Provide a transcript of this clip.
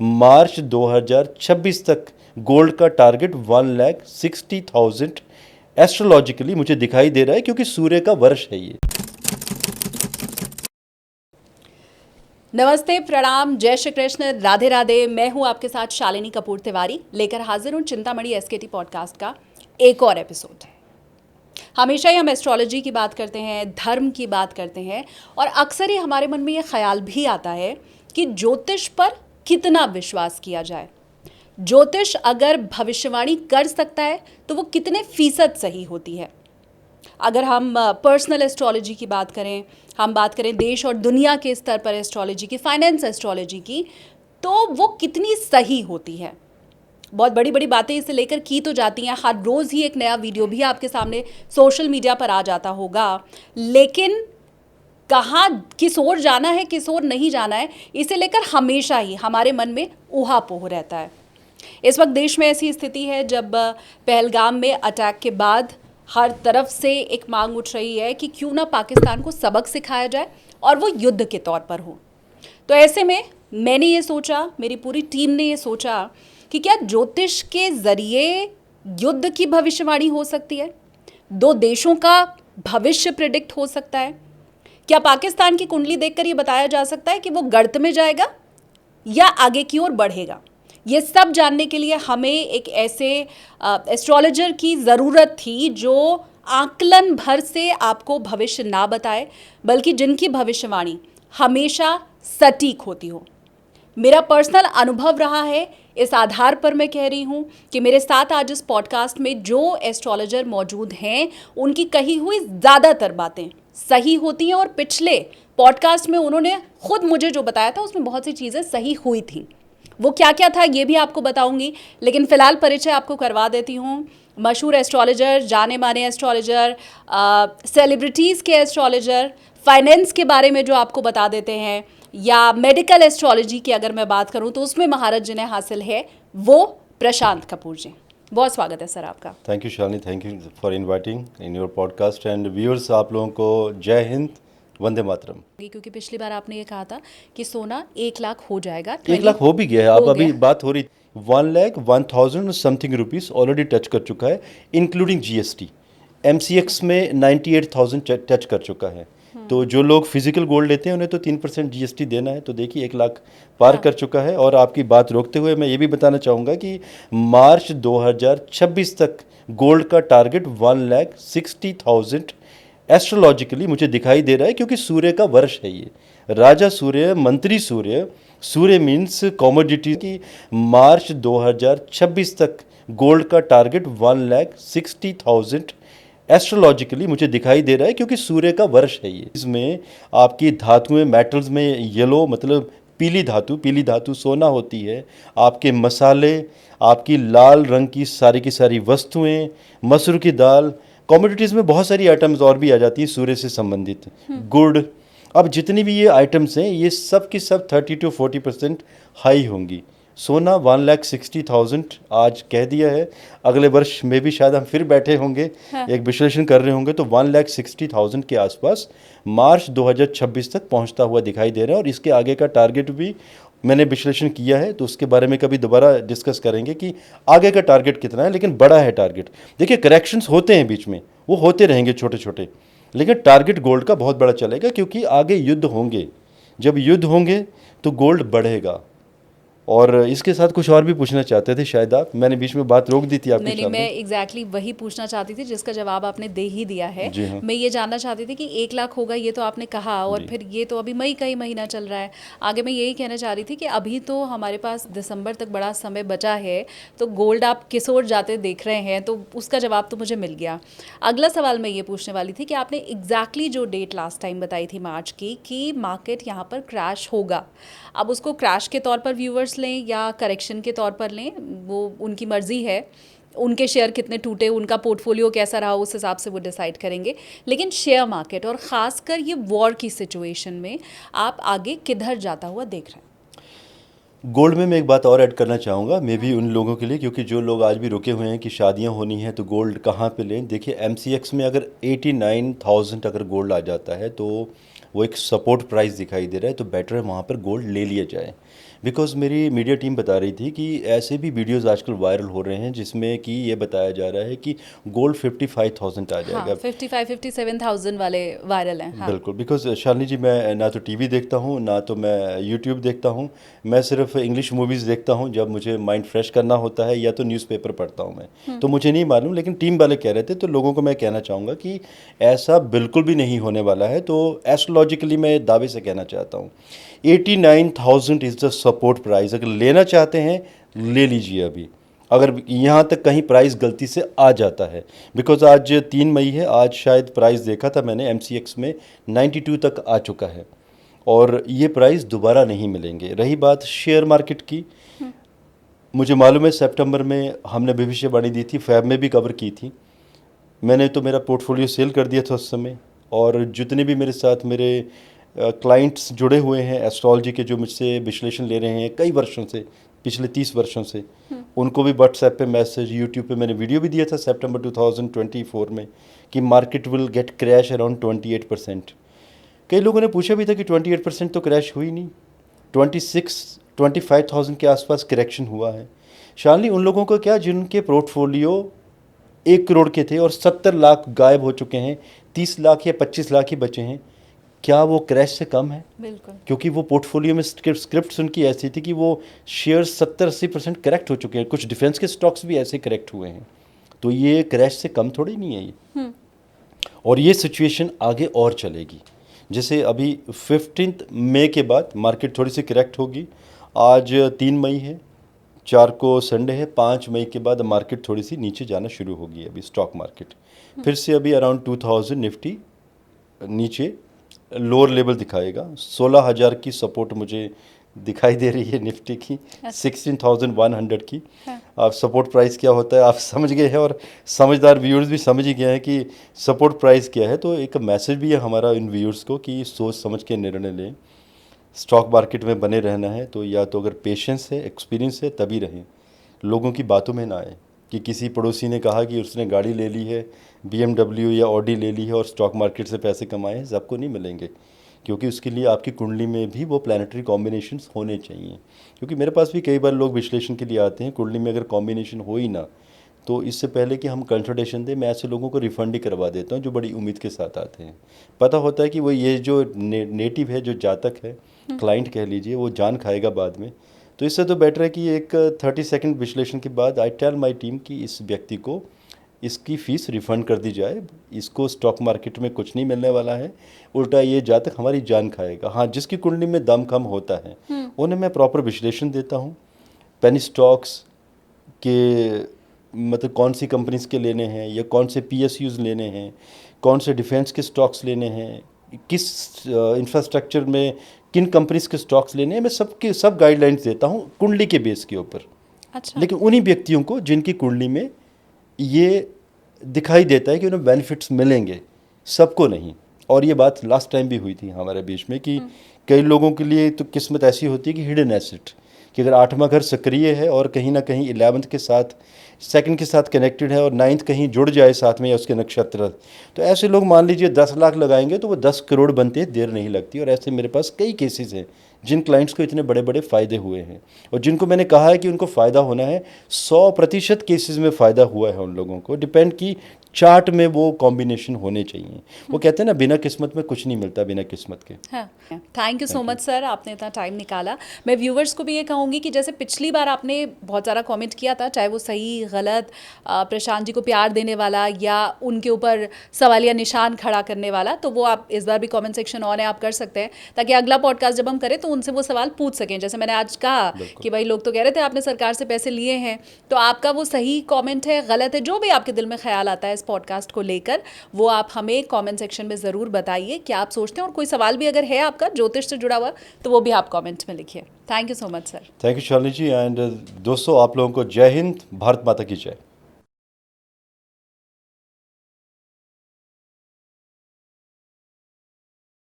मार्च 2026 तक गोल्ड का target 1,60,000 astrologically मुझे दिखाई दे रहा है, क्योंकि सूर्य का वर्ष है ये। नमस्ते, प्रणाम, जय श्री कृष्ण, राधे राधे। मैं हूं आपके साथ शालिनी कपूर तिवारी, लेकर हाजिर हूं चिंतामणि एसकेटी पॉडकास्ट का एक और एपिसोड। हमेशा ही हम एस्ट्रोलॉजी की बात करते हैं, धर्म की बात करते हैं, और अक्सर ही हमारे मन में ये ख्याल भी आता है कि ज्योतिष पर कितना विश्वास किया जाए। ज्योतिष अगर भविष्यवाणी कर सकता है तो वो कितने फीसद सही होती है। अगर हम पर्सनल एस्ट्रोलॉजी की बात करें, हम बात करें देश और दुनिया के स्तर पर एस्ट्रोलॉजी की, फाइनेंस एस्ट्रोलॉजी की, तो वो कितनी सही होती है। बहुत बड़ी बड़ी बातें इसे लेकर की तो जाती हैं, हर रोज़ ही एक नया वीडियो भी आपके सामने सोशल मीडिया पर आ जाता होगा, लेकिन कहाँ किस ओर जाना है, किस ओर नहीं जाना है, इसे लेकर हमेशा ही हमारे मन में ऊहापोह रहता है। इस वक्त देश में ऐसी स्थिति है जब पहलगाम में अटैक के बाद हर तरफ से एक मांग उठ रही है कि क्यों ना पाकिस्तान को सबक सिखाया जाए और वो युद्ध के तौर पर हो। तो ऐसे में मैंने ये सोचा, मेरी पूरी टीम ने ये सोचा कि क्या ज्योतिष के ज़रिए युद्ध की भविष्यवाणी हो सकती है, दो देशों का भविष्य प्रिडिक्ट हो सकता है। क्या पाकिस्तान की कुंडली देखकर ये बताया जा सकता है कि वो गर्त में जाएगा या आगे की ओर बढ़ेगा। ये सब जानने के लिए हमें एक ऐसे एस्ट्रोलॉजर की ज़रूरत थी जो आकलन भर से आपको भविष्य ना बताए, बल्कि जिनकी भविष्यवाणी हमेशा सटीक होती हो। मेरा पर्सनल अनुभव रहा है, इस आधार पर मैं कह रही हूँ कि मेरे साथ आज इस पॉडकास्ट में जो एस्ट्रोलॉजर मौजूद हैं, उनकी कही हुई ज़्यादातर बातें सही होती हैं, और पिछले पॉडकास्ट में उन्होंने खुद मुझे जो बताया था उसमें बहुत सी चीज़ें सही हुई थी। वो क्या क्या था ये भी आपको बताऊंगी, लेकिन फ़िलहाल परिचय आपको करवा देती हूँ। मशहूर एस्ट्रोलॉजर, जाने माने एस्ट्रोलॉजर, सेलिब्रिटीज़ के एस्ट्रोलॉजर, फाइनेंस के बारे में जो आपको बता देते हैं, या मेडिकल एस्ट्रोलॉजी की अगर मैं बात करूं तो उसमें महारत जिन्हें हासिल है, वो प्रशांत कपूर जी। बहुत स्वागत है सर आपका। Thank you Shalini, thank you for inviting in your podcast. And viewers, आप लोगों को जय हिंद, वंदे मातरम। क्योंकि पिछली बार आपने ये कहा था कि सोना 1 लाख हो जाएगा। 1 लाख हो भी गया है। आप अभी बात हो रही 1,01,000 समथिंग रुपीज़ ऑलरेडी टच कर चुका है, इंक्लूडिंग जीएसटी। एमसीएक्स में 98,000 टच कर चुका है। तो जो लोग फिजिकल गोल्ड लेते हैं उन्हें तो 3% जीएसटी देना है। तो देखिए 1 लाख पार कर चुका है। और आपकी बात रोकते हुए मैं ये भी बताना चाहूँगा कि मार्च 2026 तक गोल्ड का टारगेट 1,60,000 एस्ट्रोलॉजिकली मुझे दिखाई दे रहा है, क्योंकि सूर्य का वर्ष है ये। राजा सूर्य, मंत्री सूर्य, सूर्य मीन्स कॉमोडिटी की। मार्च 2026 तक गोल्ड का टारगेट 1,60,000 एस्ट्रोलॉजिकली मुझे दिखाई दे रहा है, क्योंकि सूर्य का वर्ष है ये। इसमें आपकी धातुएं, मेटल्स में येलो मतलब पीली धातु सोना होती है। आपके मसाले, आपकी लाल रंग की सारी वस्तुएं, मसूर की दाल, कमोडिटीज़ में बहुत सारी आइटम्स और भी आ जाती है सूर्य से संबंधित, गुड़। अब जितनी भी ये आइटम्स हैं, ये सब की सब 30 to 40% हाई होंगी। सोना 1,60,000 आज कह दिया है। अगले वर्ष में भी शायद हम फिर बैठे होंगे, एक विश्लेषण कर रहे होंगे, तो 1,60,000 के आसपास मार्च 2026 तक पहुंचता हुआ दिखाई दे रहा है। और इसके आगे का टारगेट भी मैंने विश्लेषण किया है, तो उसके बारे में कभी दोबारा डिस्कस करेंगे कि आगे का टारगेट कितना है, लेकिन बड़ा है टारगेट। देखिए, करेक्शंस होते हैं बीच में, वो होते रहेंगे छोटे छोटे, लेकिन टारगेट गोल्ड का बहुत बड़ा चलेगा, क्योंकि आगे युद्ध होंगे। जब युद्ध होंगे तो गोल्ड बढ़ेगा। और इसके साथ कुछ और भी पूछना चाहते थे शायद आप, मैंने बीच में बात रोक दी थी आपके सामने। मैं एग्जैक्टली वही पूछना चाहती थी जिसका जवाब आपने दे ही दिया है। हाँ। मैं ये जानना चाहती थी कि 1 लाख होगा, ये तो आपने कहा, और फिर ये तो अभी मई का ही महीना चल रहा है। आगे मैं यही कहना चाह रही थी कि अभी तो हमारे पास दिसंबर तक बड़ा समय बचा है, तो गोल्ड आप किस ओर जाते देख रहे हैं, तो उसका जवाब तो मुझे मिल गया। अगला सवाल मैं ये पूछने वाली थी कि आपने एग्जैक्टली जो डेट लास्ट टाइम बताई थी मार्च की, कि मार्केट यहाँ पर क्रैश होगा। अब उसको क्रैश के तौर पर व्यूअर्स लें या करेक्शन के तौर पर लें, वो उनकी मर्जी है। उनके शेयर कितने टूटे, उनका पोर्टफोलियो कैसा रहा, उस हिसाब से वो डिसाइड करेंगे। लेकिन शेयर मार्केट और ख़ासकर ये वॉर की सिचुएशन में आप आगे किधर जाता हुआ देख रहे हैं? गोल्ड में मैं एक बात और ऐड करना चाहूँगा, मे भी उन लोगों के लिए, क्योंकि जो लोग आज भी रुके हुए हैं कि शादियाँ होनी हैं तो गोल्ड कहाँ पे लें। देखिए, एमसीएक्स में अगर 89,000 अगर गोल्ड आ जाता है तो वो एक सपोर्ट प्राइस दिखाई दे रहा है, तो बेटर है वहाँ पर गोल्ड ले लिया जाए। बिकॉज मेरी मीडिया टीम बता रही थी कि ऐसे भी वीडियोस आजकल वायरल हो रहे हैं जिसमें कि ये बताया जा रहा है कि गोल्ड 55,000 आ जाएगा। हाँ 55-57,000 वाले वायरल हैं। हाँ बिल्कुल, बिकॉज शालिनी जी मैं ना तो टीवी देखता हूँ ना तो मैं यूट्यूब देखता हूँ। मैं सिर्फ इंग्लिश मूवीज़ देखता हूँ जब मुझे माइंड फ्रेश करना होता है, या तो न्यूज़पेपर पढ़ता हूँ मैं। तो मुझे नहीं मालूम, लेकिन टीम वाले कह रहे थे, तो लोगों को मैं कहना चाहूँगा कि ऐसा बिल्कुल भी नहीं होने वाला है। तो एस्ट्रोलॉजिकली मैं दावे से कहना चाहता हूँ 89,000 इज़ द सपोर्ट प्राइस। अगर लेना चाहते हैं ले लीजिए अभी, अगर यहाँ तक कहीं प्राइस गलती से आ जाता है। बिकॉज आज 3 मई है, आज शायद प्राइस देखा था मैंने MCX में 92 तक आ चुका है, और ये प्राइस दोबारा नहीं मिलेंगे। रही बात शेयर मार्केट की, मुझे मालूम है सितंबर में हमने भविष्यवाणी दी थी, फैब में भी कवर की थी मैंने, तो मेरा पोर्टफोलियो सेल कर दिया था उस समय। और जितने भी मेरे साथ मेरे क्लाइंट्स जुड़े हुए हैं एस्ट्रोलॉजी के, जो मुझसे विश्लेषण ले रहे हैं कई वर्षों से, पिछले 30 वर्षों से, उनको भी व्हाट्सएप पे मैसेज, यूट्यूब पे मैंने वीडियो भी दिया था सितंबर 2024 में कि market will get crash around 28%। कई लोगों ने पूछा भी था कि 28% तो क्रैश हुई नहीं, 25,000 के आसपास करेक्शन हुआ है। शालिनी, उन लोगों को क्या जिनके पोर्टफोलियो 1 करोड़ के थे और 70 लाख गायब हो चुके हैं, 30 लाख या 25 लाख ही बचे हैं, क्या वो क्रैश से कम है? बिल्कुल। क्योंकि वो पोर्टफोलियो में स्क्रिप्ट उनकी ऐसी थी कि वो शेयर 70-80% करेक्ट हो चुके हैं, कुछ डिफेंस के स्टॉक्स भी ऐसे करेक्ट हुए हैं। तो ये क्रैश से कम थोड़ी नहीं है ये। और ये सिचुएशन आगे और चलेगी। जैसे अभी 15 मई के बाद मार्केट थोड़ी सी करेक्ट होगी। आज 3 मई है, 4 को संडे है, 5 मई के बाद मार्केट थोड़ी सी नीचे जाना शुरू होगी। अभी स्टॉक मार्केट फिर से अभी अराउंड 2000 निफ्टी नीचे लोअर लेवल दिखाएगा। 16,000 की सपोर्ट मुझे दिखाई दे रही है निफ्टी की, 16,100 की। आप सपोर्ट प्राइस क्या होता है आप समझ गए हैं, और समझदार व्यूअर्स भी समझ ही गए हैं कि सपोर्ट प्राइस क्या है। तो एक मैसेज भी है हमारा इन व्यूअर्स को कि सोच समझ के निर्णय लें। स्टॉक मार्केट में बने रहना है तो या तो अगर पेशेंस है, एक्सपीरियंस है, तभी रहें। लोगों की बातों में ना आए कि किसी पड़ोसी ने कहा कि उसने गाड़ी ले ली है, BMW या ऑडी ले ली है और स्टॉक मार्केट से पैसे कमाए हैं, सबको नहीं मिलेंगे। क्योंकि उसके लिए आपकी कुंडली में भी वो प्लानिटरी कॉम्बिनेशंस होने चाहिए। क्योंकि मेरे पास भी कई बार लोग विश्लेषण के लिए आते हैं, कुंडली में अगर कॉम्बिनेशन हो ही ना, तो इससे पहले कि हम कंसल्टेशन दें, मैं ऐसे लोगों को रिफ़ंड ही करवा देता हूँ जो बड़ी उम्मीद के साथ आते हैं। पता होता है कि वो ये जो नेटिव है, जो जातक है, क्लाइंट कह लीजिए, वो जान खाएगा बाद में। तो इससे तो बेटर है कि एक 30 सेकंड विश्लेषण के बाद आई टेल माई टीम कि इस व्यक्ति को इसकी फ़ीस रिफ़ंड कर दी जाए, इसको स्टॉक मार्केट में कुछ नहीं मिलने वाला है, उल्टा ये जातक हमारी जान खाएगा। हाँ, जिसकी कुंडली में दम कम होता है उन्हें मैं प्रॉपर विश्लेषण देता हूँ, पेनी स्टॉक्स के मतलब कौन सी कंपनीज के लेने हैं, या कौन से PSUs लेने हैं, कौन से डिफेंस के स्टॉक्स लेने हैं, किस इंफ्रास्ट्रक्चर में किन कंपनीज के स्टॉक्स लेने हैं, मैं सबके सब गाइडलाइंस देता हूँ कुंडली के बेस के ऊपर। अच्छा। लेकिन उन्हीं व्यक्तियों को जिनकी कुंडली में ये दिखाई देता है कि उन्हें बेनिफिट्स मिलेंगे, सबको नहीं। और ये बात लास्ट टाइम भी हुई थी हमारे बीच में कि कई लोगों के लिए तो किस्मत ऐसी होती है कि हिडन एसेट, कि अगर 8वां घर सक्रिय है और कहीं ना कहीं 11th के साथ, 2nd के साथ कनेक्टेड है, और 9th कहीं जुड़ जाए साथ में या उसके नक्षत्र, तो ऐसे लोग मान लीजिए 10 लाख लगाएंगे तो वो 10 करोड़ बनते हैं, देर नहीं लगती। और ऐसे मेरे पास कई केसेस हैं जिन क्लाइंट्स को इतने बड़े बड़े फ़ायदे हुए हैं, और जिनको मैंने कहा है कि उनको फ़ायदा होना है, 100% केसेस में फ़ायदा हुआ है उन लोगों को। डिपेंड की चार्ट में वो कॉम्बिनेशन होने चाहिए। वो कहते हैं ना, बिना किस्मत में कुछ नहीं मिलता, बिना किस्मत के। हाँ, thank you so much sir, आपने इतना टाइम निकाला। मैं व्यूवर्स को भी ये कहूँगी कि जैसे पिछली बार आपने बहुत सारा कमेंट किया था, चाहे वो सही गलत, प्रशांत जी को प्यार देने वाला या उनके ऊपर सवालिया निशान खड़ा करने वाला, तो वो आप इस बार भी कमेंट सेक्शन ऑन है, आप कर सकते हैं, ताकि अगला पॉडकास्ट जब हम करें तो उनसे वो सवाल पूछ सकें। जैसे मैंने आज कहा कि भाई लोग तो कह रहे थे आपने सरकार से पैसे लिए हैं, तो आपका वो सही कॉमेंट है, गलत है, जो भी आपके दिल में ख्याल आता है इस पॉडकास्ट को लेकर, वो आप हमें कमेंट सेक्शन में ज़रूर बताइए क्या आप सोचते हैं। और कोई सवाल भी अगर है आपका ज्योतिष से जुड़ा हुआ, तो वो भी आप कमेंट में लिखिए। Thank you so much sir. Thank you Shalini ji. And दोस्तों, आप लोगों को जय हिंद, भारत माता की जय।